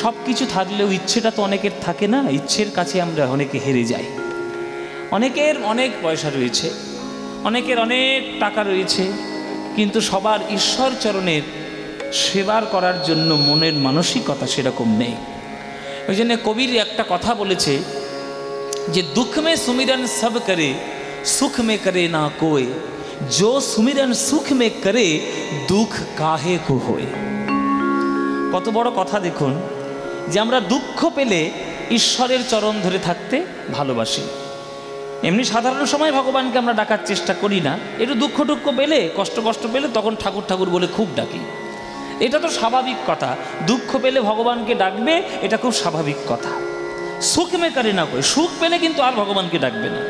সব কিছু থাকলেও ইচ্ছেটা তো অনেকের থাকে না, ইচ্ছের কাছে আমরা অনেকে হেরে যাই। অনেকের অনেক পয়সা রয়েছে, অনেকের অনেক টাকা রয়েছে, কিন্তু সবার ঈশ্বর চরণের সেবার করার জন্য মনের মানসিকতা সেরকম নেই। ওই জন্য কবির একটা কথা বলেছে যে দুঃখ মে সুমিরন সব করে সুখ মে করে না কোয়, जो सुमिरन सुख में करे दुख काहे को होए। কত বড় কথা দেখুন, যে আমরা দুঃখ পেলে ঈশ্বরের চরণ ধরে থাকতে ভালোবাসি। এমনি সাধারণ সময় ভগবানকে আমরা ডাকার চেষ্টা করি না, একটু দুঃখ টুক্ষ পেলে, কষ্ট পেলে তখন ঠাকুর ঠাকুর বলে খুব ডাকি। এটা তো স্বাভাবিক কথা, দুঃখ পেলে ভগবানকে ডাকবে, এটা খুব স্বাভাবিক কথা। সুখ মে করে না কোয়, সুখ পেলে কিন্তু আর ভগবানকে ডাকবে না।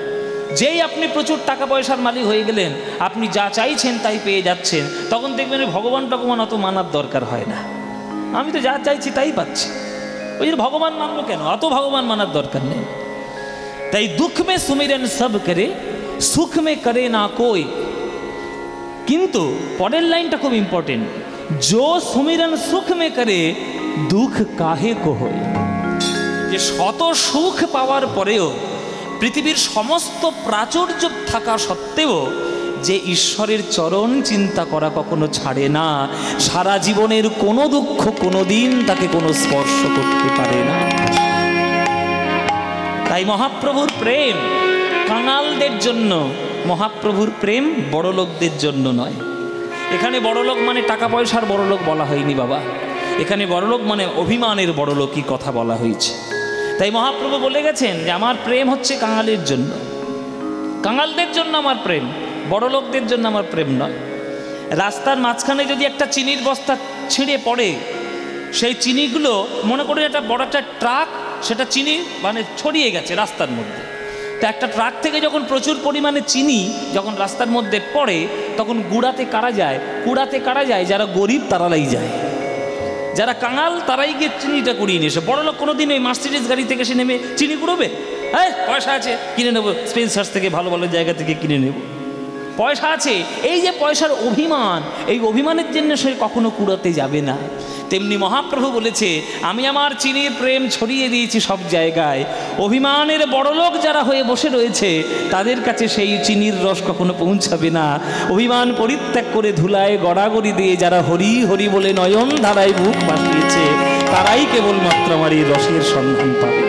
যেই আপনি প্রচুর টাকা পয়সার মালিক হয়ে গেলেন, আপনি যা চাইছেন তাই পেয়ে যাচ্ছেন, তখন দেখবেন ভগবান টগবান অত মানার দরকার হয় না, আমি তো যা চাইছি তাই পাচ্ছি। ওই যে ভগবান মানবো কেন, অত ভগবান মানার দরকার নেই। তাই দুঃখ মে সুমিরন সব করে সুখ মে করে না কোই। কিন্তু পরের লাইনটা খুব ইম্পর্টেন্ট, जो सुमिरन सुख में करे दुख काहे को होए। যে শত সুখ পাওয়ার পরেও, পৃথিবীর সমস্ত প্রাচুর্য থাকা সত্ত্বেও যে ঈশ্বরের চরণ চিন্তা করা কখনো ছাড়ে না, সারা জীবনের কোনো দুঃখ কোনো দিন তাকে কোনো স্পর্শ করতে পারে না। তাই মহাপ্রভুর প্রেম কাঙালদের জন্য, মহাপ্রভুর প্রেম বড়লোকদের জন্য নয়। এখানে বড়লোক মানে টাকা পয়সার বড়লোক বলা হয়নি বাবা, এখানে বড়লোক মানে অভিমানের বড়লোকই কথা বলা হয়েছে। তাই মহাপ্রভু বলে গেছেন যে আমার প্রেম হচ্ছে কাঙালের জন্য, কাঙালদের জন্য আমার প্রেম, বড়লোকদের জন্য আমার প্রেম নয়। রাস্তার মাঝখানে যদি একটা চিনির বস্তা ছিঁড়ে পড়ে, সেই চিনিগুলো মনে করে একটা বড় একটা ট্রাক, সেটা চিনি মানে ছড়িয়ে গেছে রাস্তার মধ্যে। তো একটা ট্রাক থেকে যখন প্রচুর পরিমাণে চিনি যখন রাস্তার মধ্যে পড়ে, তখন গুড়াতে কারা যায়? কুড়াতে কারা যায়? যারা গরিব তারাই যায়, যারা কাঙাল তারাই গিয়ে চিনিটা কুড়িয়ে নিয়ে এসে। বড়লোক কোনোদিন ওই মার্সিডিজ গাড়ি থেকে সে নেমে চিনি কুড়োবে? হ্যাঁ, পয়সা আছে কিনে নেবো, স্পেন্সার্স থেকে ভালো ভালো জায়গা থেকে কিনে নেব, পয়সা আছে। এই যে পয়সার অভিমান, এই অভিমানের জন্য সে কখনো কুড়াতে যাবে না। তেমনি মহাপ্রভু বলেছে আমি আমার চিনির প্রেম ছড়িয়ে দিয়েছি সব জায়গায়, অভিমানের বড়লোক যারা হয়ে বসে রয়েছে তাদের কাছে সেই চিনির রস কখনো পৌঁছাবে না। অভিমান পরিত্যাগ করে ধুলায় গড়াগড়ি দিয়ে যারা হরি হরি বলে নয়ন ধারায় বুক বাসিয়েছে, তারাই কেবলমাত্র আমার এই রসের সন্ধান পাবে।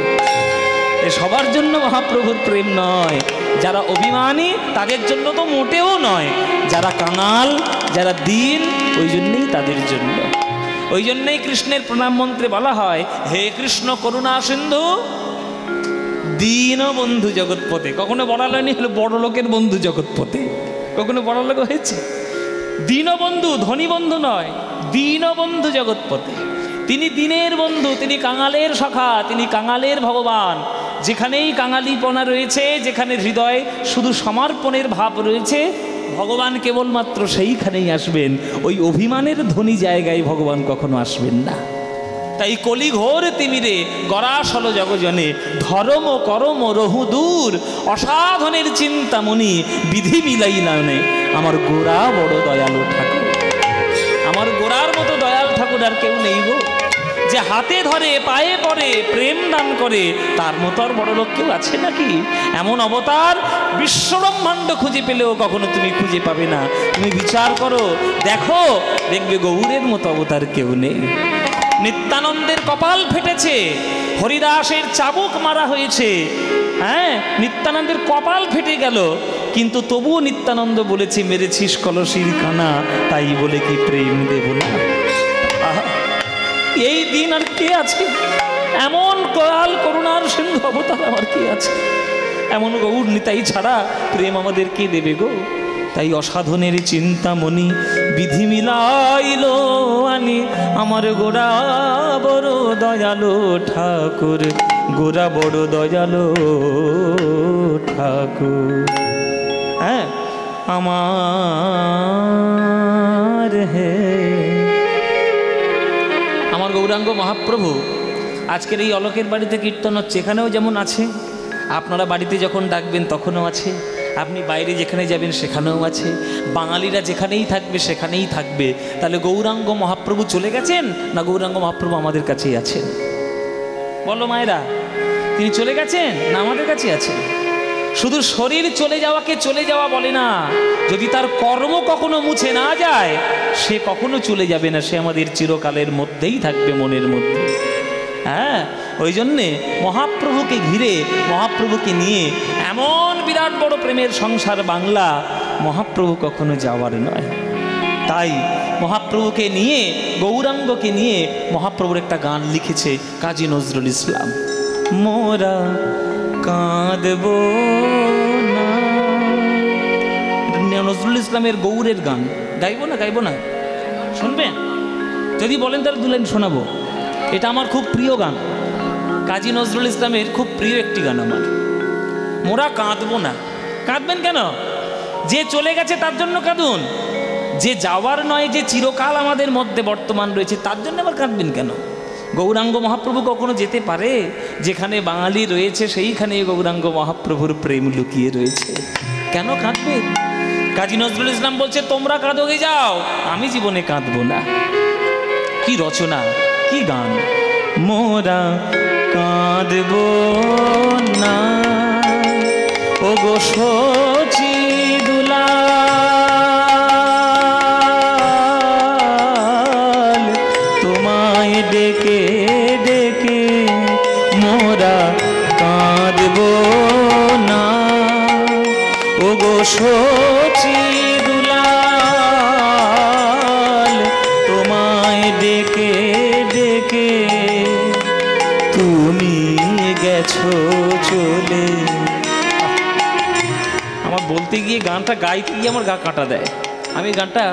এ সবার জন্য মহাপ্রভুর প্রেম নয়, যারা অভিমানী তাদের জন্য তো মোটেও নয়, যারা কাঙাল যারা দীন ওই জন্যেই তাদের জন্য। ওই জন্যই কৃষ্ণের প্রণাম মন্ত্রে বলা হয় হে কৃষ্ণ করুণা সিন্ধু দীন বন্ধু জগৎপতে। কখনো বলা হয়নি হলো বড় লোকের বন্ধু জগৎপতে, কখনো বড় লোক হয়েছে? দীনবন্ধু, ধনী বন্ধু নয়, দীনবন্ধু জগৎপতে। তিনি দিনের বন্ধু, তিনি কাঙালের সখা, তিনি কাঙালের ভগবান। যেখানেই কাঙালিপনা রয়েছে, যেখানে হৃদয় শুধু সমর্পণের ভাব রয়েছে, ভগবান কেবলমাত্র সেইখানেই আসবেন। ওই অভিমানের ধনী জায়গায় ভগবান কখনো আসবেন না। তাই কলি ঘোর তিমিরে গরাসল জগজনে ধর্ম করম রহু দূর অসাধনের চিন্তামণি বিধি মিলাই নানে আমার গোরা বড় দয়ালু ঠাকুর। আমার গোরার মতো দয়াল ঠাকুর আর কেউ নেই গো, যে হাতে ধরে পায়ে পড়ে প্রেম দান করে, তার মতো আর বড় লোক কেউ আছে নাকি? এমন অবতার বিশ্বব্রহ্মাণ্ড খুঁজে পেলেও কখনো তুমি খুঁজে পাবে না। তুমি বিচার করো, দেখো, দেখবে গৌরের মতো অবতার কেউ নেই। নিত্যানন্দের কপাল ফেটেছে, হরিদাসের চাবুক মারা হয়েছে, হ্যাঁ, নিত্যানন্দের কপাল ফেটে গেল, কিন্তু তবুও নিত্যানন্দ বলেছে মেরেছিস কলসির কানা, তাই বলে কি প্রেম দেব না? এই দিন আর কে আছে? এমন দয়াল করুণার সিন্ধু অবতার আমার কে আছে? এমন গৌর নিতাই ছাড়া প্রেম আমাদের কে দেবে গো? তাই অসাধনের চিন্তামণি বিধি মিলাইল আনি আমার গোরা বড় দয়ালো ঠাকুর, গোরা বড় দয়ালো ঠাকুর। হ্যাঁ, আমার হে আমার গৌরাঙ্গ মহাপ্রভু আজকের এই অলোকের বাড়িতে কীর্তন হচ্ছে, এখানেও যেমন আছে, আপনারা বাড়িতে যখন ডাকবেন তখনও আছে, আপনি বাইরে যেখানে যাবেন সেখানেও আছে, বাঙালিরা যেখানেই থাকবে সেখানেই থাকবে। তাহলে গৌরাঙ্গ মহাপ্রভু চলে গেছেন না গৌরাঙ্গ মহাপ্রভু আমাদের কাছেই আছেন? বলো মায়েরা, তিনি চলে গেছেন না আমাদের কাছে আছেন? শুধু শরীর চলে যাওয়াকে চলে যাওয়া বলে না, যদি তার কর্ম কখনো মুছে না যায় সে কখনো চলে যাবে না, সে আমাদের চিরকালের মধ্যেই থাকবে, মনের মধ্যে। হ্যাঁ, ওই জন্যে মহাপ্রভুকে ঘিরে, মহাপ্রভুকে নিয়ে এমন বিরাট বড় প্রেমের সংসার বাংলা, মহাপ্রভু কখনো যাওয়ার নয়। তাই মহাপ্রভুকে নিয়ে, গৌরাঙ্গকে নিয়ে মহাপ্রভুর একটা গান লিখেছে কাজী নজরুল ইসলাম, মোরা কাঁদব না। নজরুল ইসলামের গৌরের গান, গাইবো না শুনবেন? যদি বলেন তাহলে 2 লাইন শোনাবো। এটা আমার খুব প্রিয় গান, কাজী নজরুল ইসলামের খুব প্রিয় একটি গান আমার। মোরা কাঁদবো না। কাঁদবেন কেন? যে চলে গেছে তার জন্য কাঁদুন, যে যাওয়ার নয়, যে চিরকাল আমাদের মধ্যে বর্তমান রয়েছে তার জন্য আবার কাঁদবেন কেন? গৌরাঙ্গ মহাপ্রভু কখনো যেতে পারে? যেখানে বাঙালি রয়েছে সেইখানে গৌরাঙ্গ মহাপ্রভুর প্রেম লুকিয়ে রয়েছে, কেন কাঁদবে? কাজী নজরুল ইসলাম বলছে তোমরা কাঁদোগে যাও, আমি জীবনে কাঁদবো না। কি রচনা, কি গান! মোরা কাঁদব না ও গো সচি দুলাল, তোমায় ডেকে ডেকে মোরা কাঁদব না ও গো সচি দুলাল, তোমায় ডেকে ডেকে তুমি গেছো চলে। আমার বলতে গিয়ে, গানটা গাইতে গিয়ে আমার গা কাটা দেয়। আমি গানটা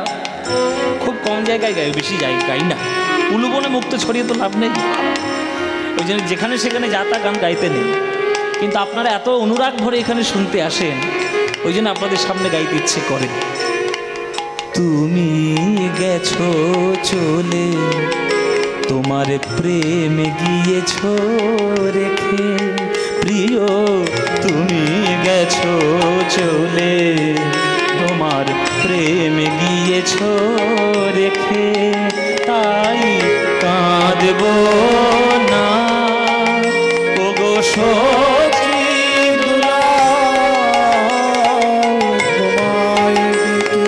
খুব কম জায়গায় গাই, বেশি গাই না। উলুবনে মুক্ত ছড়িয়ে তো লাভ নেই, ওই জন্য যেখানে সেখানে যা তা গান গাইতে নেই। কিন্তু আপনারা এত অনুরাগ ভরে এখানে শুনতে আসেন, ওই জন্য আপনাদের সামনে গাইতে ইচ্ছে করে। তুমি গেছো চলে, তোমার প্রেম গিয়েছো রেখে, প্রিয় তুমি গেছো চলে, তোমার প্রেম গিয়েছো রেখে, তাই কাঁদব না ও গো সচি দুলাল, তোমায় ডেকে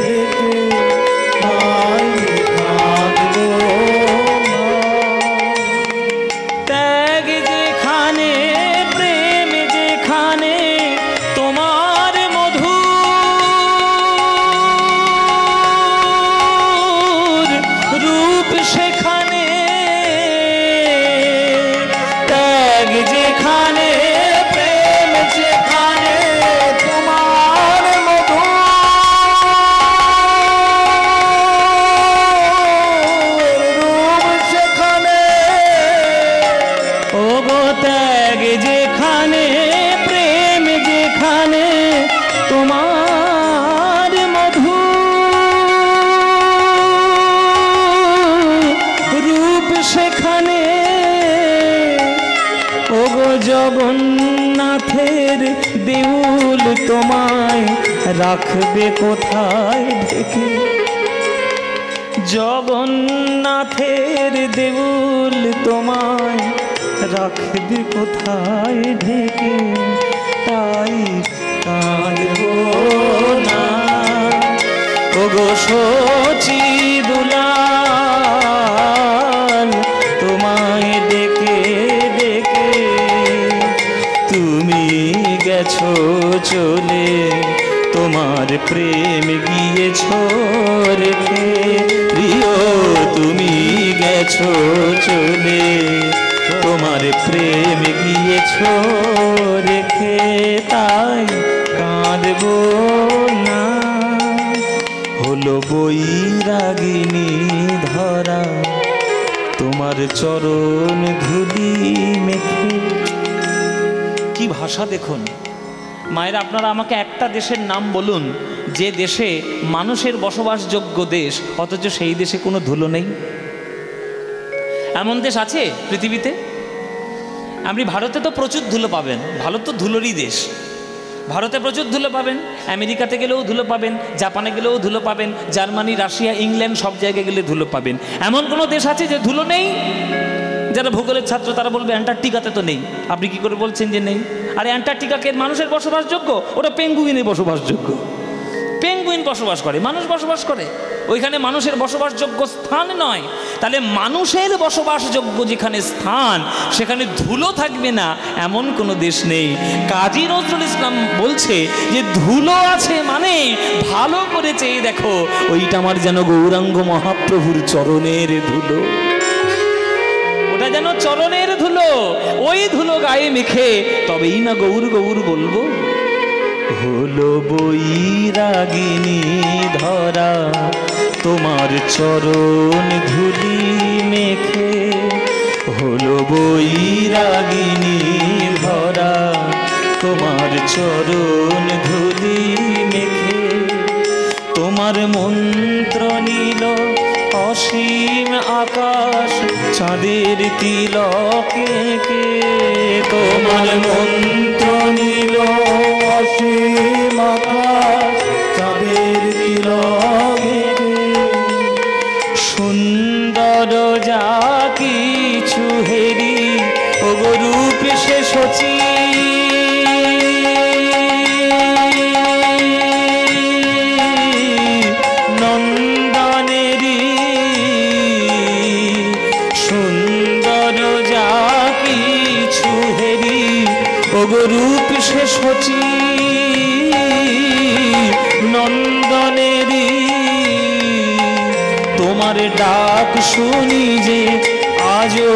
ডেকে তাই কাঁদব না। ত্যাগ যেখানে, প্রেম যেখানে, তোমার মধুর রূপ সেখানে, ত্যাগ যেখানে, প্রেম যেখানে, তোমার মধুর রূপ সেখানে, ও গো ত্যাগ যেখানে, প্রেম যেখানে, তোমার মধুর রূপ সেখানে, ও গো জগন্নাথের দেউল, তোমায় রাখবে কোথায় ঢেকে? জগন্নাথের দেউল তোমায় রাখবে কোথায় ঢেকে, তাই কাঁদব না ও গো সচি দুলাল, তোমায় ডেকে ডেকে তুমি গেছো চলে, তোমার প্রেম গিয়েছো রেখে, প্রিয় তুমি গেছো চলে, তোমার প্রেম গিয়েছো রেখে, তাই কাঁদব না। হলো বৈরাগিনী ধরা, তোমার চরণ ধুলি মেখে। কি ভাষা দেখুন মায়েরা! আপনারা আমাকে একটা দেশের নাম বলুন যে দেশে মানুষের বসবাসযোগ্য দেশ, অথচ সেই দেশে কোনো ধুলো নেই। এমন দেশ আছে পৃথিবীতে? আপনি ভারতে তো প্রচুর ধুলো পাবেন, ভারত তো ধুলোরই দেশ। ভারতে প্রচুর ধুলো পাবেন, আমেরিকাতে গেলেও ধুলো পাবেন, জাপানে গেলেও ধুলো পাবেন, জার্মানি, রাশিয়া, ইংল্যান্ড সব জায়গায় গেলে ধুলো পাবেন। এমন কোনো দেশ আছে যে ধুলো নেই? যারা ভূগোলের ছাত্র তারা বলবে অ্যান্টার্কটিকাতে তো নেই। আপনি কি করে বলছেন যে নেই? আরে অ্যান্টার্কটিকাকে মানুষের বসবাসযোগ্য? ওটা পেঙ্গুইনের বসবাসযোগ্য। পেঙ্গুইন বসবাস করে, মানুষ বসবাস করে ওইখানে, মানুষের বসবাসযোগ্য স্থান নয়। তাহলে মানুষের বসবাসযোগ্য যেখানে স্থান সেখানে ধুলো থাকবে না এমন কোনো দেশ নেই। কাজী নজরুল ইসলাম বলছে যে ধুলো আছে মানে ভালো করে চেয়ে দেখো, ওইটা আমার যেন গৌরাঙ্গ মহাপ্রভুর চরণের ধুলো, ওটা যেন চরণের ধুলো। ওই ধুলো গায়ে মেখে তবেই না গৌর গৌর বলবো। হলো বৈরাগিনী ধরা তোমার চরণ ধুলি মেখে, হলো বৈরাগিনী ধরা তোমার চরণ ধুলি মেখে, তোমার মন্ত্র নীল অসীম আকাশ চাঁদের তিলকে কে, তোমার মন্ত্র নীল অসীম আকাশ চাঁদের তিলকে কে, সুন্দর যা কিছু হেরি ওগো রূপ সে সচি, নন্দনেরি সুন্দর যা কিছু হেরি ওগো রূপ সে সচি, নন্দনেরি তোমার ডাক শুনি যে আজও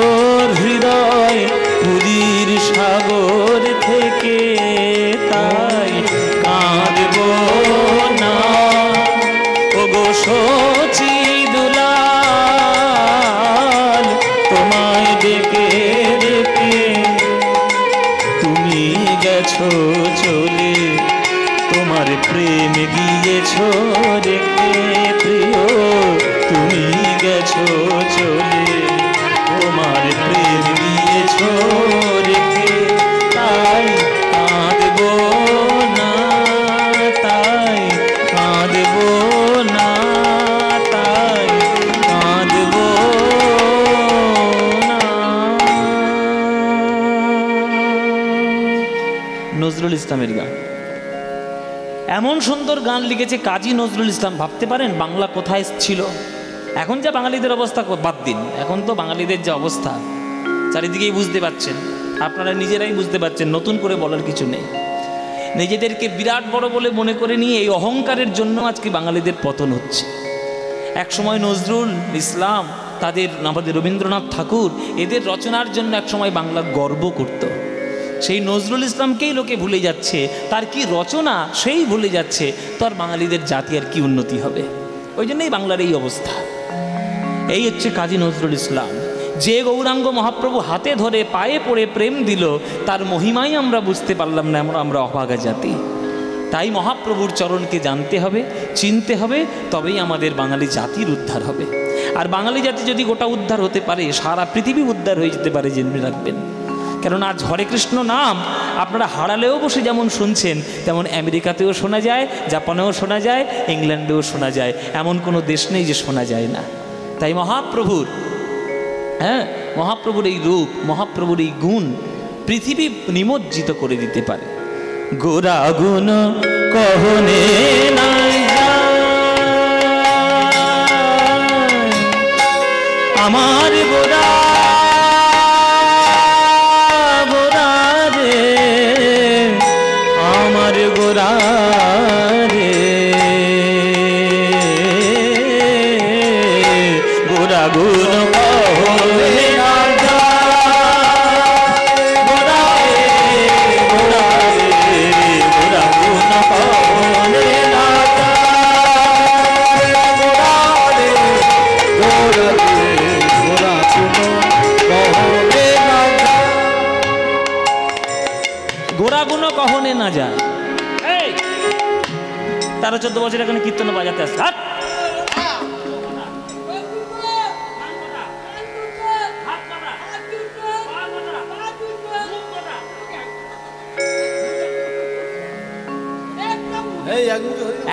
হৃদয় পুরীর সাগর থেকে, তাই কাঁদব না ওগো সচি দুলাল, তোমায় ডেকে ডেকে তুমি গেছো চলে, তোমার প্রেম গিয়েছো রেখে প্রিয়, তুমি গেছো চলে, তোমার প্রেম গিয়েছো রেখে, তাই কাঁদব না, তাই কাঁদব না, তাই কাঁদব না। নজরুল ইসলামের গান, এমন সুন্দর গান লিখেছে কাজী নজরুল ইসলাম। ভাবতে পারেন বাংলা কোথায় ছিল? এখন যা বাঙালিদের অবস্থা বাদ দিন, এখন তো বাঙালিদের যে অবস্থা চারিদিকেই বুঝতে পাচ্ছেন, আপনারা নিজেরাই বুঝতে পাচ্ছেন, নতুন করে বলার কিছু নেই। নিজেদেরকে বিরাট বড় বলে মনে করে নিয়ে এই অহংকারের জন্য আজকে বাঙালিদের পতন হচ্ছে। একসময় নজরুল ইসলাম, তাদের আমাদের রবীন্দ্রনাথ ঠাকুর, এদের রচনার জন্য একসময় বাংলা গর্ব করত। সেই নজরুল ইসলামকেই লোকে ভুলে যাচ্ছে, তার কি রচনা সেই ভুলে যাচ্ছে, তো আর বাঙালিদের জাতি আর কি উন্নতি হবে? ওই জন্যই বাংলার এই অবস্থা। এই হচ্ছে কাজী নজরুল ইসলাম, যে গৌরাঙ্গ মহাপ্রভু হাতে ধরে পায়ে পড়ে প্রেম দিল, তার মহিমাই আমরা বুঝতে পারলাম না, আমরা অভাগা জাতি। তাই মহাপ্রভুর চরণকে জানতে হবে, চিনতে হবে, তবেই আমাদের বাঙালি জাতির উদ্ধার হবে। আর বাঙালি জাতি যদি গোটা উদ্ধার হতে পারে, সারা পৃথিবী উদ্ধার হয়ে যেতে পারে, জেনে রাখবেন। কেননা আজ হরে কৃষ্ণ নাম আপনারা হারালেও বসে যেমন শুনছেন, তেমন আমেরিকাতেও শোনা যায়, জাপানেও শোনা যায়, ইংল্যান্ডেও শোনা যায়, এমন কোনো দেশ নেই যে শোনা যায় না। তাই মহাপ্রভুর, মহাপ্রভুর এই রূপ, মহাপ্রভুর এই গুণ পৃথিবী নিমজ্জিত করে দিতে পারে। গোরা গুণ কহনে নাই আমার গোরা, গোরা রে আমার গোরা রে, গোরা গুণ কহনে কহনে না যায়। 13-14 বছর এখানে কীর্তন বাজাতে আসছে।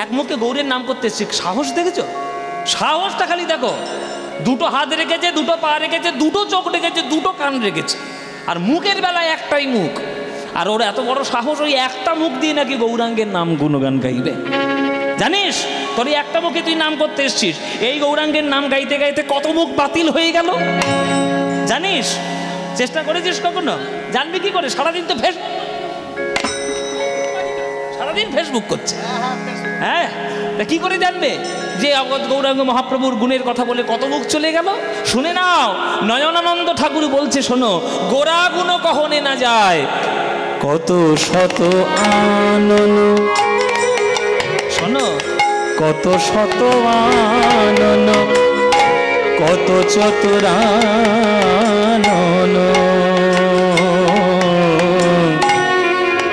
এক মুখে গৌরের নাম করতে এসছি, সাহস দেখেছো? সাহসটা খালি দেখো। দুটো হাত রেখেছে, দুটো পা রেখেছে, দুটো চোখ রেখেছে, দুটো কান রেখেছে, আর মুখের বেলায় একটাই মুখ। আর ওর এত বড় সাহস, ওই একটা মুখ দিয়ে নাকি গৌরাঙ্গের নাম গুণগান গাইবে। জানিস তোর এই একটা মুখে তুই নাম করতে এসছিস, এই গৌরাঙ্গের নাম গাইতে গাইতে কত মুখ বাতিল হয়ে গেল জানিস? চেষ্টা করেছিস কখনো? জানবি কি করে? সারাদিন তো সারাদিন ফেসবুক করছে। হ্যাঁ, তা কি করে জানবে যে গৌরাঙ্গ মহাপ্রভুর গুণের কথা বলে কত মুখ চলে গেল? শুনে নাও, নয়নানন্দ ঠাকুর বলছে, শোনো, গোরা গুণ কহনে না যায়, কত শত আনন, শোনো, কত শত আনন, কত চতুরানন,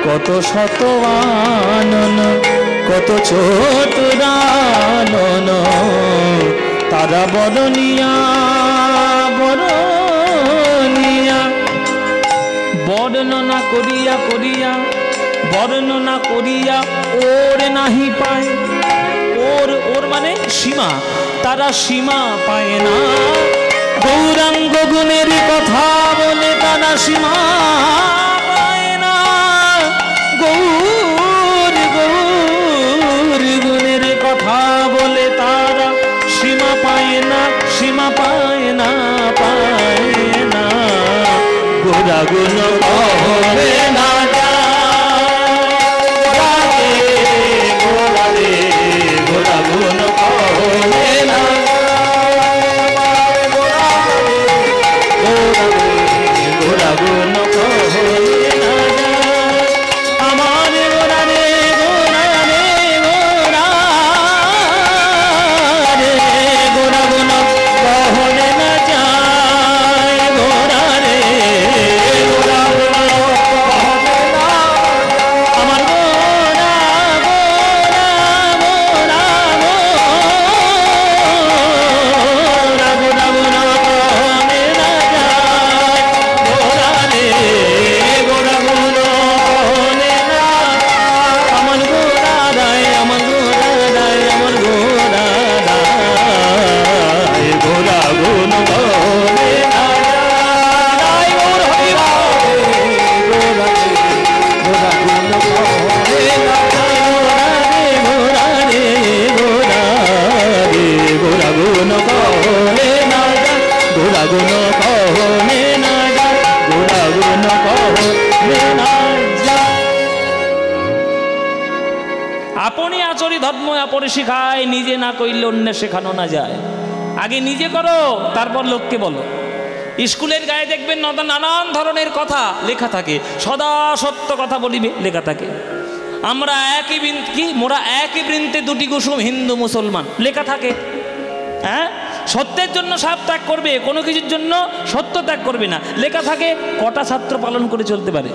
কত শত আনন, কত চতুরানন, তারা বরণিয়া বরণিয়া, বর্ণনা করিয়া করিয়া, বর্ণনা করিয়া ওর নাহি পায়। ওর ওর মানে সীমা, তারা সীমা পায় না। গৌরাঙ্গ গুণের কথা বলে তারা সীমা পায় না। গৌর গৌর গুণের কথা বলে তারা সীমা পায় না, সীমা পায় না, পায় না। গোরা গুণ কহনে না যায়, গোরা রে গোরা গুণ কহনে না, গোরা গুণ কহনে না যায়, আমার গোরা রে গোরা রে গোরা রে, গোরা গুণ কহনে না যায়, গোরা রে গোরা গুণ কহনে না, আমার গোরা গোরা গোরা গোরা, গোরা গুণ কহনে না যায়, গোরা রে গোরা গুণ কহনে না, আমার গোরা রায়, আমার গোরা রায়, আমার গোরা রায়, গোরা গুণ কহনে না যায়, গৌর হরি রায়, গোরা রে গোরা গুণ কহনে না যায়, গোরা রে গোরা রে গোরা গুণ কহনে না যায়, গোরা গুণ কহনে না যায়, গোরা গুণ কহনে না যায়। আপনি আচরি ধর্ম আপরে শিখায়, নিজে না কইলে অন্য শেখানো না যায়। আগে নিজে করো, তারপর লোককে বলো। স্কুলের গায়ে দেখবেন নানান ধরনের কথা লেখা থাকে, সদা সত্য কথা বলিবে লেখা থাকে। আমরা একই কি মোরা একই বৃন্তে দুটি কুসুম, হিন্দু মুসলমান লেখা থাকে। হ্যাঁ, সত্যের জন্য সাপ ত্যাগ করবে, কোনো কিছুর জন্য সত্য ত্যাগ করবে না লেখা থাকে। কটা ছাত্র পালন করে চলতে পারে?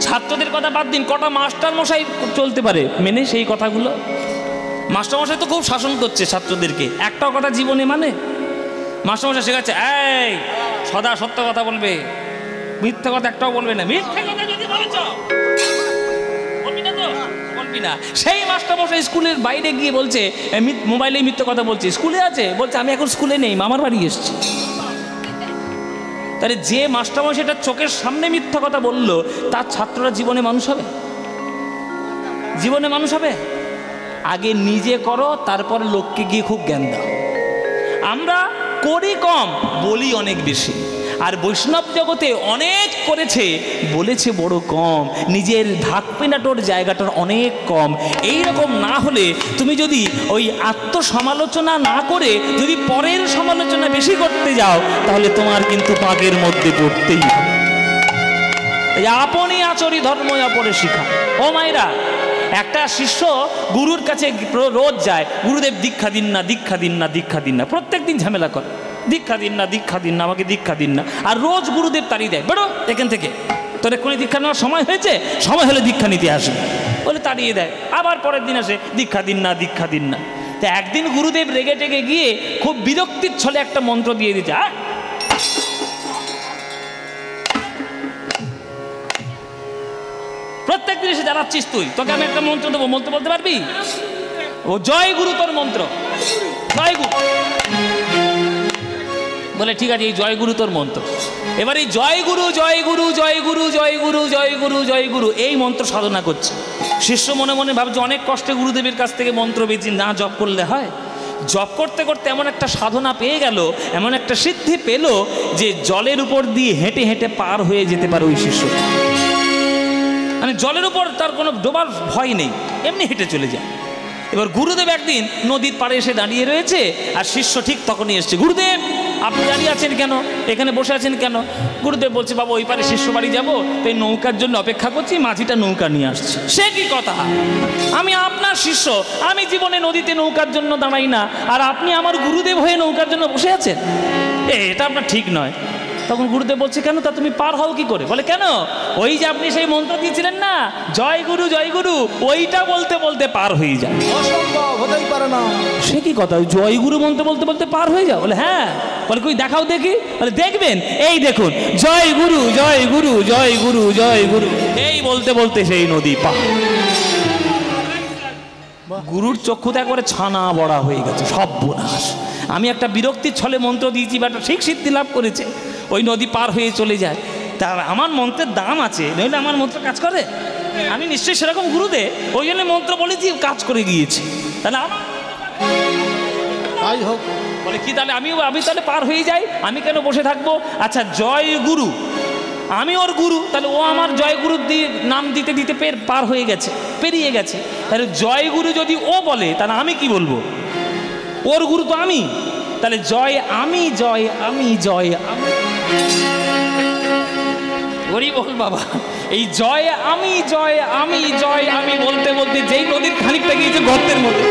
ছাত্রদের কথা বাদ দিন, কটা মাস্টার মশাই চলতে পারে মেনে সেই কথাগুলো? মাস্টার মশাই তো খুব শাসন করছে ছাত্রদেরকে, একটাও কথা জীবনে মানে। মাস্টার মশাই শেখাচ্ছে, এই সদা সত্য কথা বলবে, মিথ্যা কথা একটাও বলবে না। মিথ্যা কথা যদি বলেছ বলবি না তো, বলবি না। সেই মাস্টার মশাই স্কুলের বাইরে গিয়ে বলছে, মোবাইলে মিথ্যা কথা বলছে। স্কুলে আছে, বলছে আমি এখন স্কুলে নেই, মামার বাড়ি এসেছি। তাহলে যে মাস্টারমশাই এটা চোখের সামনে মিথ্যা কথা বললো, তার ছাত্ররা জীবনে মানুষ হবে? জীবনে মানুষ হবে? আগে নিজে করো, তারপর লোককে গিয়ে খুব জ্ঞান দাও। আমরা করি কম, বলি অনেক বেশি। আর বৈষ্ণব জগতে অনেক করেছে, বলেছে বড় কম, নিজের ঢাক পেনাটোর জায়গাটার অনেক কম। এই রকম না হলে তুমি যদি ওই আত্মসমালোচনা না করে যদি পরের সমালোচনা বেশি করতে যাও, তাহলে তোমার কিন্তু পাগের মধ্যে পড়তেই হবে। আপনি আচরি ধর্ম আপরে শিখা। ও মায়েরা, একটা শিষ্য গুরুর কাছে রোজ যায়, গুরুদেব দীক্ষা দিন না, দীক্ষা দিন না, দীক্ষা দিন না, প্রত্যেক দিন ঝামেলা করে, দীক্ষা দিন না, দীক্ষা দিন না, আমাকে দীক্ষা দিন না। আর রোজ গুরুদেব তাড়িয়ে দেয়, বেরো এখান থেকে, তোর এক্ষুনি দীক্ষা নেওয়ার সময় হয়েছে, সময় হলে দীক্ষা নিতে আসবে বলে তাড়িয়ে দেয়। আবার পরের দিন আসে, দীক্ষা দিন না, দীক্ষা দিন না। তো একদিন গুরুদেব রেগে টেগে গিয়ে খুব বিরক্তির ছলে একটা মন্ত্র দিয়ে দিচ্ছে। প্রত্যেক দিন এসে যারা চালাচ্ছিস তুই? তোকে আমি একটা মন্ত্র দেবো, মন্ত্র বলতে পারবি? ও জয় গুরু তোর মন্ত্র, জয় গুরু বলে ঠিক আছে, এই জয় গুরু তোর মন্ত্র। এবার এই জয় গুরু জয় গুরু জয় গুরু জয় গুরু জয় গুরু জয় গুরু এই মন্ত্র সাধনা করছে। শিষ্য মনে মনে ভাবছে অনেক কষ্টে গুরুদেবের কাছ থেকে মন্ত্র পেয়েছি, না জপ করলে হয়? জপ করতে করতে এমন একটা সাধনা পেয়ে গেল, এমন একটা সিদ্ধি পেল যে জলের উপর দিয়ে হেঁটে হেঁটে পার হয়ে যেতে পারে ওই শিষ্য। মানে জলের উপর তার কোনো ডোবার ভয় নেই, এমনি হেঁটে চলে যায়। এবার গুরুদেব একদিন নদীর পাড়ে এসে দাঁড়িয়ে রয়েছে, আর শিষ্য ঠিক তখনই এসছে। গুরুদেব আপনি দাঁড়িয়ে আছেন কেন, এখানে বসে আছেন কেন? গুরুদেব বলছে বাবা ওই পারে শিষ্য বাড়ি যাবো, তো এই নৌকার জন্য অপেক্ষা করছি, মাঝিটা নৌকা নিয়ে আসছে। সে কি কথা, আমি আপনার শিষ্য, আমি জীবনে নদীতে নৌকার জন্য দাঁড়াই না, আর আপনি আমার গুরুদেব হয়ে নৌকার জন্য বসে আছেন, এটা আপনার ঠিক নয়। তখন গুরুদেব বলছে কেন, তা তুমি পার হও কি করে? বলে কেন, ওই যে আপনি সেই মন্ত্র দিয়েছিলেন না জয় গুরু জয় গুরু, ওইটা বলতে বলতে পার হয়ে যায়। অসম্ভব, হতেই পারে না। সে কি কথা, জয় গুরু মন্ত্র বলতে বলতে পার হয়ে যাও? বলে হ্যাঁ। বলে কই দেখাও দেখি। বলে দেখবেন, এই দেখুন জয় গুরু জয় গুরু জয় গুরু জয় গুরু, এই বলতে বলতে সেই নদী পার। গুরুর চক্ষুতে একবারে ছানা বড়া হয়ে গেছে, সব বোনাস। আমি একটা বিরক্তির ছলে মন্ত্র দিয়েছি, বা ঠিক সিদ্ধি লাভ করেছে, ওই নদী পার হয়ে চলে যায়। তার আমার মন্ত্রের দাম আছে, নইলে আমার মন্ত্র কাজ করে? আমি নিশ্চয়ই সেরকম গুরুদেব, ওই জন্য মন্ত্র বলেছি, কাজ করে গিয়েছি। তাহলে আমার তাই হোক। বলে কি তাহলে আমি তাহলে পার হয়ে যাই, আমি কেন বসে থাকবো? আচ্ছা জয় গুরু, আমি ওর গুরু, তাহলে ও আমার জয় গুরু দিয়ে নাম দিতে দিতে পার হয়ে গেছে, পেরিয়ে গেছে। তাহলে জয় গুরু যদি ও বলে, তাহলে আমি কি বলবো? ওর গুরু তো আমি, তাহলে জয় আমি জয় আমি জয় আমি। ওরই বল বাবা, এই জয় আমি জয় আমি জয় আমি বলতে বলতে যেই নদীর খানিকটা গিয়েছে গর্তের মধ্যে।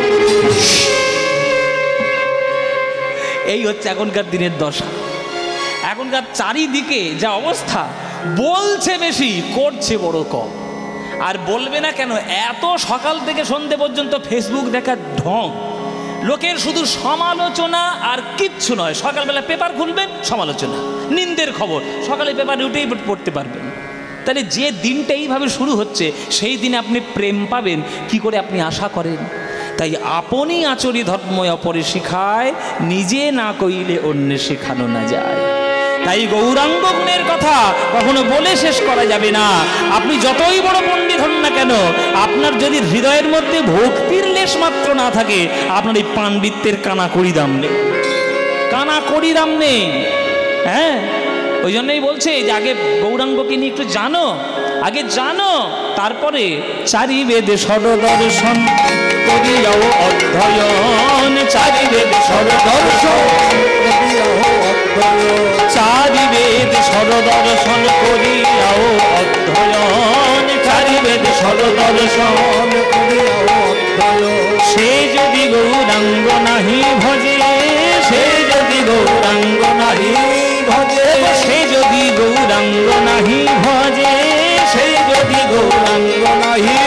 এই হচ্ছে এখনকার দিনের দশা। এখনকার চারিদিকে যা অবস্থা, বলছে বেশি করছে বড় কম। আর বলবে না কেন, এত সকাল থেকে সন্ধে পর্যন্ত ফেসবুক দেখার ঢং, লোকের শুধু সমালোচনা আর কিচ্ছু নয়। সকালবেলা পেপার খুলবেন, সমালোচনা, নিন্দের খবর, সকালে পেপারে উঠেই পড়তে পারবেন। তাহলে যে দিনটা এইভাবে শুরু হচ্ছে, সেই দিনে আপনি প্রেম পাবেন কি করে আপনি আশা করেন? তাই আপনি আচরি ধর্ময় অপরে শিখায়, নিজে না কইলে অন্যে শেখানো না যায়। তাই গৌরাঙ্গ গুণের কথা কখনো বলে শেষ করা যাবে না। আপনি যতই বড় পণ্ডিত হন না কেন, আপনার যদি হৃদয়ের মধ্যে ভক্তির লেশ মাত্র না থাকে, আপনার এই পাণ্ডিত্যের কানা কড়ি দাম নেই, কানা কড়ি দাম নেই। হ্যাঁ, ওই জন্যই বলছে যে আগে গৌরাঙ্গকে নিয়ে একটু জানো, আগে জানো, তারপরে চারি বেদ সরদর্শন করিয়াও অধ্যয়ন, চারি বেদ সরদর্শন চারি বেদ সরদর্শন করিয়াও অধ্যয়ন, চারি বেদ সরদর্শন করিয়াও অধ্যয়ন। সে যদি গৌরাঙ্গ নাহি ভজে, সে যদি গৌরাঙ্গ নাহি ভজে, সে যদি গৌরাঙ্গ নাহি ভজে, সে যদি গৌরাঙ্গ নাহি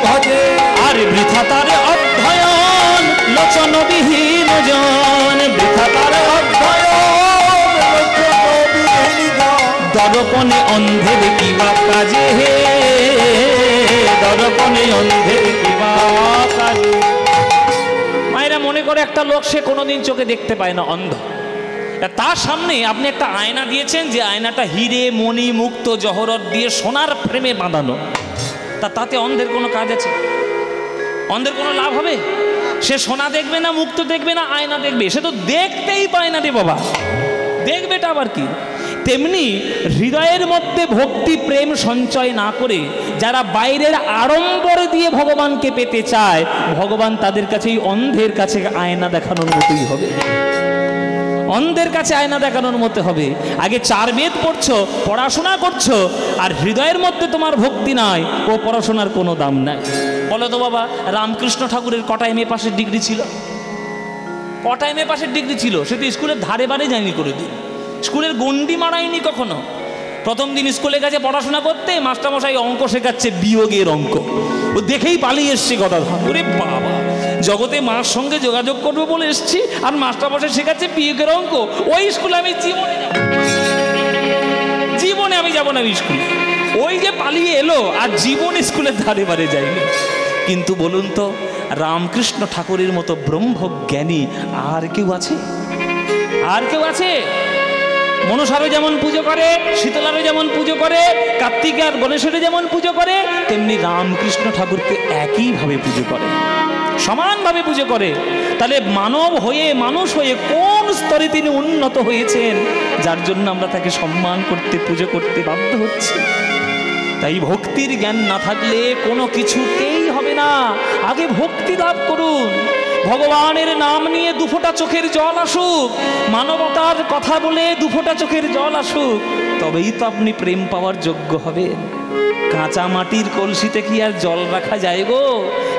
ভজে, আর বৃথা তার অধ্যয়ন লোচনবিহীন জন, বৃথা তার অধ্যয়ন দর্পণে অন্ধের কিবা কাজে, দর্পণে অন্ধের কিবা কাজে। মায়েরা মনে করে একটা লোক সে কোনোদিন চোখে দেখতে পায় না, অন্ধ। তার সামনে আপনি একটা আয়না দিয়েছেন, যে আয়নাটা হিরে মণি মুক্ত জহরত দিয়ে সোনার ফ্রেমে বাঁধানো, তাতে অন্ধের কোনো কাজ আছে? অন্ধের কোনো লাভ হবে? সে সোনা দেখবে না, মুক্ত দেখবে না, আয়না দেখবে, সে তো দেখতেই পায় না রে বাবা, দেখবেটা আবার কি? তেমনি হৃদয়ের মধ্যে ভক্তি প্রেম সঞ্চয় না করে যারা বাইরের আড়ম্বর দিয়ে ভগবানকে পেতে চায়, ভগবান তাদের কাছেই অন্ধের কাছে আয়না দেখানোর মতোই হবে, অন্ধের কাছে আয়না দেখানোর মতো হবে। আগে চার বেদ পড়ছো, পড়াশোনা করছো, আর হৃদয়ের মধ্যে তোমার ভক্তি নাই, ও পড়াশোনার কোনো দাম নাই। বলো তো বাবা, রামকৃষ্ণ ঠাকুরের কটা এমএ পাশের ডিগ্রি ছিল? কটা এমএ পাশের ডিগ্রি ছিল? সে তো স্কুলের ধারে বারে যায়নি কোনোদিন, স্কুলের গন্ডি মারায়নি কখনো। প্রথম দিন স্কুলে গেছে পড়াশোনা করতে, মাস্টারমশাই অঙ্ক শেখাচ্ছে, বিয়োগের অঙ্ক, ও দেখেই পালিয়ে এসছে কথা। ওরে বাবা, জগতে মার সঙ্গে যোগাযোগ করবো বলে এসছি, আর মাস্টারমশাই শেখাচ্ছে বিয়োগের অঙ্ক। ওই স্কুলে আমি জীবনে আমি যাবো না, ওই স্কুলে। ওই যে পালিয়ে এলো আর জীবন স্কুলের ধারে বারে যায়নি। কিন্তু বলুন তো, রামকৃষ্ণ ঠাকুরের মতো ব্রহ্মজ্ঞানী আর কেউ আছে? আর কেউ আছে? মনসারও যেমন পুজো করে, শীতলারও যেমন পুজো করে, কার্তিক আর গণেশেরও যেমন পুজো করে, তেমনি রামকৃষ্ণ ঠাকুরকে একইভাবে পুজো করে, সমানভাবে পুজো করে। তাহলে মানব হয়ে, মানুষ হয়ে কোন স্তরে তিনি উন্নত হয়েছেন, যার জন্য আমরা তাকে সম্মান করতে, পুজো করতে বাধ্য হচ্ছি। তাই ভক্তির জ্ঞান না থাকলে কোনো কিছুতেই হবে না। আগে ভক্তি লাভ করুন, ভগবানের নাম নিয়ে দুফোঁটা চোখের জল আসুক, মানবতার কথা বলে দুফোঁটা চোখের জল আসুক, তবেই তো আপনি প্রেম পাওয়ার যোগ্য হবেন। কাঁচা মাটির কলসিতে কি আর জল রাখা যায় গো?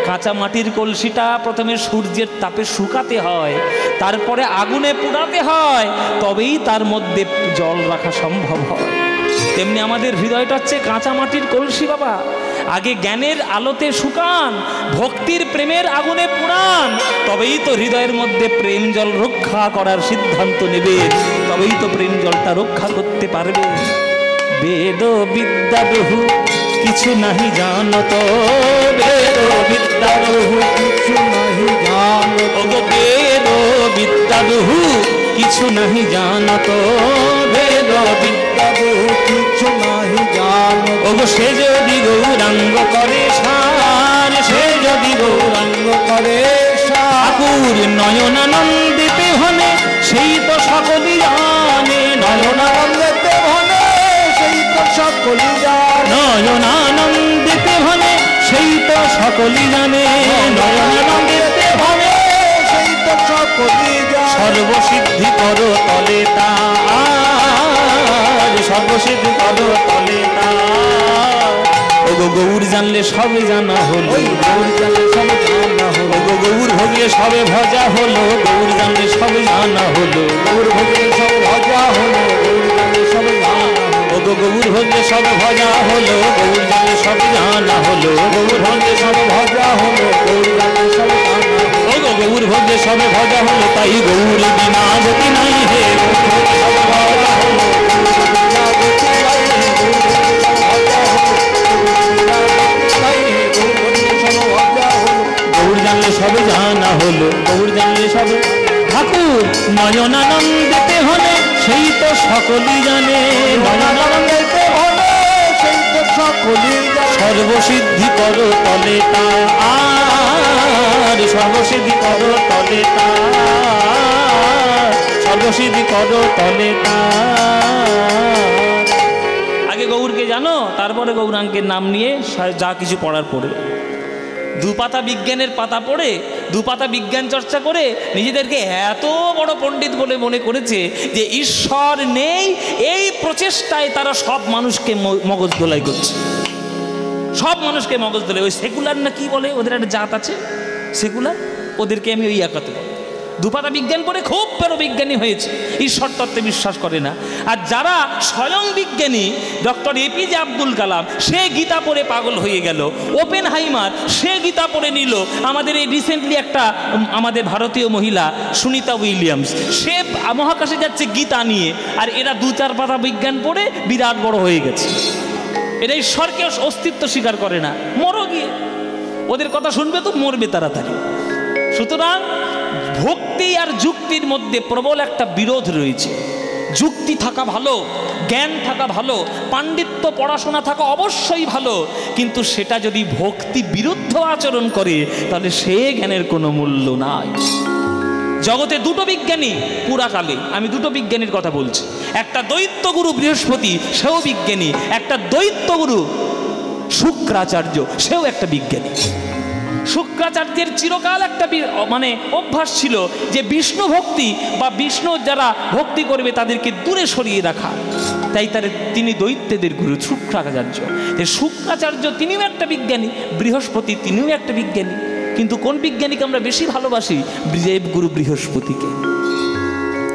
কাঁচা মাটির কলসিটা প্রথমে সূর্যের তাপে শুকাতে হয়, তারপরে আগুনে পোড়াতে হয়, তবেই তার মধ্যে জল রাখা সম্ভব হয়। তেমনি আমাদের হৃদয়টা হচ্ছে কাঁচা মাটির কলসি বাবা। আগে জ্ঞানের আলোতে শুকান, ভক্তির প্রেমের আগুনে পোড়ান, তবেই তো হৃদয়ের মধ্যে প্রেম জল রক্ষা করার সিদ্ধান্ত নেবে, তবেই তো প্রেম জলটা রক্ষা করতে পারবে। বেদ বিদ্যা বহু কিছু নাহি জানত, বেদ বিদ্যা বহু কিছু নাহি জানত, ওগো বেদ বিদ্যা বহু কিছু নাহি জানত, বেদ বিদ্যা বহু কিছু নাহি জানত, ওগো সে যদি গৌরাঙ্গ করে সার, সে যদি গৌরাঙ্গ করে ঠাকুর নয়নানন্দিতে হনে, সেই তো সকলই জানে, নয়নানন্দিতে হনে, সেই তো সকলই জানে, নয়নানন্দিতে হনে, সেই তো সকলই জানে, নয়নানন্দিতে হনে, সেই তো সকলই জানে, সর্বসিদ্ধি করো তলে তার, সর্বসিদ্ধি করো তলে তার। ওগো গৌর জানলে সবে জানা হলো, গৌর জানলে সবে জানা হলো, ওগো গৌর ভোগলে সবে ভজা হলো, গৌর জানলে সবে জানা হলো, গৌর ভোগলে সবে ভজা হলো, গৌর জানলে সবে জানা হলো, ওগো গৌর ভোগলে সবে ভজা হলো, গৌর জানলে সবে জানা হলো, গৌর ভোগলে সবে ভজা হলো, গৌর জানলে সবে জানা হলো, ওগো গৌর ভোগলে সবে ভজা হলো, তাই গৌর বিনা গতি নাই হে, গৌর ভোগলে সবে ভজা হলো, গৌর জানলে সবে জানা হলো, গৌর জানলে সবে। ঠাকুর নয়নানন্দিতে হলে সেই তো সকলই জানে, নয়নানন্দিতে হলে সেই তো সকলই জানে, সর্বসিদ্ধি করো তলে তার, সর্বসিদ্ধি করো তলে তার, সর্বসিদ্ধি করো তলে তার। আগে গৌরকে জানো, তারপরে গৌরাঙ্গের নাম নিয়ে যা কিছু পড়ার পড়বে। দুপাতা বিজ্ঞানের পাতা পড়ে, দুপাতা বিজ্ঞান চর্চা করে নিজেদেরকে এত বড় পণ্ডিত বলে মনে করেছে যে ঈশ্বর নেই, এই প্রচেষ্টায় তারা সব মানুষকে মগজ ধোলাই করছে, সব মানুষকে মগজ ধোলাই। ওই সেকুলার না কি বলে, ওদের একটা জাত আছে সেকুলার, ওদেরকে আমি ওই একাতে দুপাতা বিজ্ঞান পড়ে খুব বড় বিজ্ঞানী হয়েছে, ঈশ্বর তত্ত্বে বিশ্বাস করে না। আর যারা স্বয়ং বিজ্ঞানী, ডক্টর এপিজে আব্দুল কালাম, সে গীতা পড়ে পাগল হয়ে গেল, ওপেনহাইমার সে গীতা পড়ে নিল, আমাদের এই রিসেন্টলি একটা আমাদের ভারতীয় মহিলা সুনিতা উইলিয়ামস, সে মহাকাশে যাচ্ছে গীতা নিয়ে, আর এরা দু চার পাতা বিজ্ঞান পড়ে বিরাট বড় হয়ে গেছে। এরা ঈশ্বরকে অস্তিত্ব স্বীকার করে না, মরো গিয়ে, ওদের কথা শুনবে তো মরবে তাড়াতাড়ি। সুতরাং ভক্তি আর যুক্তির মধ্যে প্রবল একটা বিরোধ রয়েছে। যুক্তি থাকা ভালো, জ্ঞান থাকা ভালো, পাণ্ডিত্য পড়াশোনা থাকা অবশ্যই ভালো, কিন্তু সেটা যদি ভক্তি বিরুদ্ধ আচরণ করে তাহলে সে জ্ঞানের কোনো মূল্য নাই। জগতে দুটো বিজ্ঞানী পুরাকালে, আমি দুটো বিজ্ঞানীর কথা বলছি, একটা দৈত্যগুরু বৃহস্পতি, সেও বিজ্ঞানী, একটা দৈত্যগুরু শুক্রাচার্য, সেও একটা বিজ্ঞানী। শুক্রাচার্যের চিরকাল একটা মানে অভ্যাস ছিল যে বিষ্ণু ভক্তি বা বিষ্ণু যারা ভক্তি করবে তাদেরকে দূরে সরিয়ে রাখা, তাই তিনি দৈত্যদের গুরু শুক্রাচার্য। শুক্রাচার্য তিনিও একটা বিজ্ঞানী, বৃহস্পতি তিনিও একটা বিজ্ঞানী, কিন্তু কোন বিজ্ঞানীকে আমরা বেশি ভালোবাসি? দেবগুরু বৃহস্পতিকে।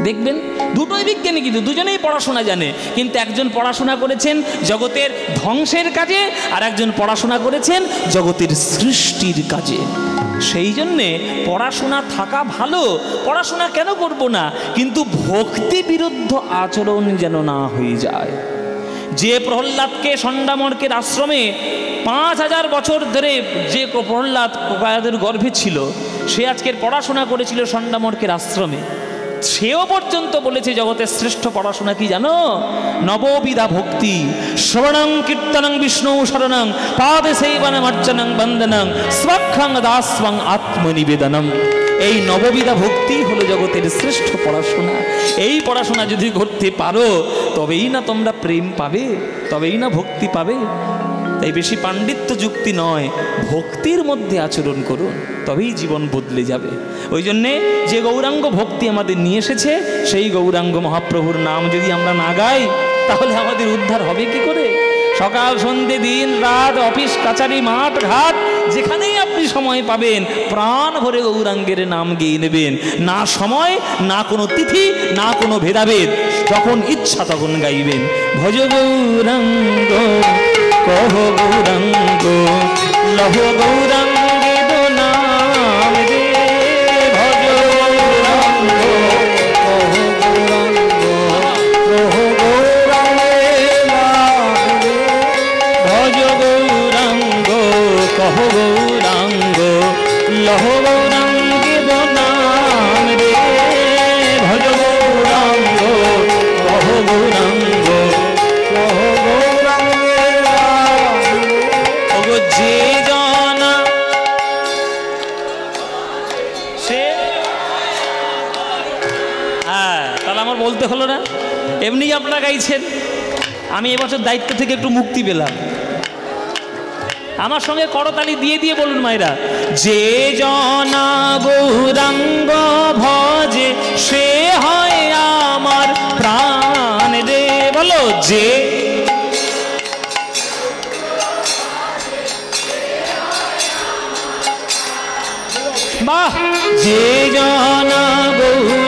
দেখবেন দুটোই বিজ্ঞানী, কিন্তু দুজনেই পড়াশোনা জানে, কিন্তু একজন পড়াশোনা করেছেন জগতের ধ্বংসের কাজে, আর একজন পড়াশোনা করেছেন জগতের সৃষ্টির কাজে। সেই জন্যে পড়াশোনা থাকা ভালো, পড়াশোনা কেন করব না, কিন্তু ভক্তি বিরুদ্ধ আচরণ যেন না হয়ে যায়। যে প্রহ্লাদকে ষণ্ডামর্কের আশ্রমে 5000 বছর ধরে যে প্রহ্লাদ প্রয়াদের গর্ভে ছিল, সে আজকের পড়াশোনা করেছিল ষণ্ডামর্কের আশ্রমে, সেও পর্যন্ত বলেছে জগতের শ্রেষ্ঠ পড়াশোনা কি জানো? নববিধা ভক্তি, শ্রবণং কীর্তনং বিষ্ণু শরণং পাদে সেবনম অর্চনং বন্দনং স্বক্ষং দাস্বং আত্মনিবেদনম। এই নববিধা ভক্তি হলো জগতের শ্রেষ্ঠ পড়াশোনা। এই পড়াশোনা যদি করতে পারো তবেই না তোমরা প্রেম পাবে, তবেই না ভক্তি পাবে। তাই বেশি পাণ্ডিত্য যুক্তি নয়, ভক্তির মধ্যে আচরণ করুন, তবেই জীবন বদলে যাবে। ওই জন্যে যে গৌরাঙ্গ ভক্তি আমাদের নিয়ে এসেছে, সেই গৌরাঙ্গ মহাপ্রভুর নাম যদি আমরা না গাই তাহলে আমাদের উদ্ধার হবে কি করে? সকাল সন্ধে দিন রাত, অফিস কাচারি মাঠ ঘাট, যেখানেই আপনি সময় পাবেন প্রাণ ভরে গৌরাঙ্গের নাম গেয়ে নেবেন। না সময়, না কোনো তিথি, না কোনো ভেদাভেদ, যখন ইচ্ছা তখন গাইবেন। ভজ গৌরাঙ্গ কহ গৌরাঙ্গ লহ গৌরাঙ্গের নাম রে। ভজ গৌরাঙ্গ কহ গৌরাঙ্গ কহ গৌরাঙ্গের নাম রে। ভজ গৌরাঙ্গ কহ গৌরাঙ্গ লহ গৌরাঙ্গের নাম রে। ভজ গৌরাঙ্গ কহ গৌরাঙ্গ কহ গৌরাঙ্গের নাম রে। ওগো যে জানা সে, হ্যাঁ তাহলে আমার বলতে হলো না, এমনি আপনারা গাইছেন। আমি এবছর দায়িত্ব থেকে একটু মুক্তি পেলাম। আমার সঙ্গে করতালি দিয়ে দিয়ে বলুন মায়েরা, যে জনা গৌরাঙ্গ ভজে সে হয় আমার প্রাণ রে। বলো যে, বাহ, যে জনা গৌরাঙ্গ